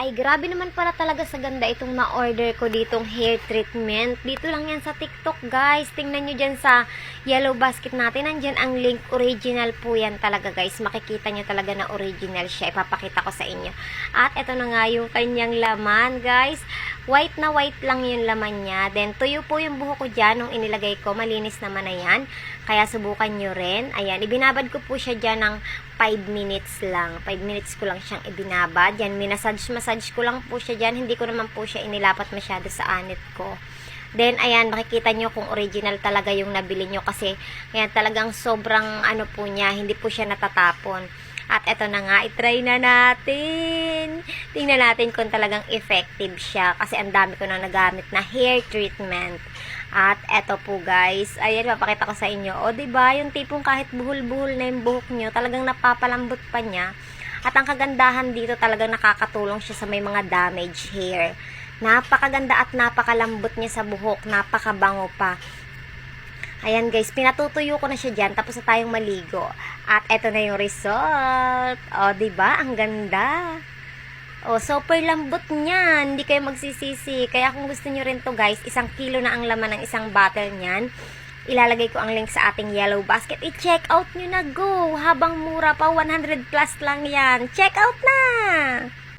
Ay, grabe naman pala talaga sa ganda itong na-order ko ditong hair treatment. Dito lang yan sa TikTok, guys. Tingnan nyo dyan sa yellow basket natin. Nandyan ang link. Original po yan talaga, guys. Makikita nyo talaga na original siya. Ipapakita ko sa inyo. At ito na nga yung kanyang laman, guys. White na white lang yung laman niya. Then, tuyo po yung buhok ko dyan nung inilagay ko. Malinis naman na yan. Kaya subukan nyo rin. Ayan, ibinabad ko po siya dyan ng 5 minutes lang. 5 minutes ko lang siyang ibinabad. Yan, minasage ko lang po siya dyan. Hindi ko naman po siya inilapat masyado sa anit ko. Then, ayan, makikita nyo kung original talaga yung nabili nyo. Kasi, ayan, talagang sobrang ano po niya. Hindi po siya natatapon. At eto na nga, itry na natin. Tingnan natin kung talagang effective siya. Kasi ang dami ko na nagamit na hair treatment. At eto po guys, ayan, papakita ko sa inyo. O diba, yung tipong kahit buhol-buhol na yung buhok nyo, talagang napapalambot pa niya. At ang kagandahan dito, talagang nakakatulong siya sa may mga damaged hair. Napakaganda at napakalambot niya sa buhok, napakabango pa. Ayan guys, pinatutuyo ko na siya dyan, tapos na tayong maligo. At eto na yung result. O, diba? Ang ganda. O, super lambot niyan. Hindi kayo magsisisi. Kaya kung gusto nyo rin to guys, 1 kilo na ang laman ng isang bottle niyan. Ilalagay ko ang link sa ating yellow basket. I-check out nyo na, go! Habang mura pa, 100 plus lang yan. Check out na!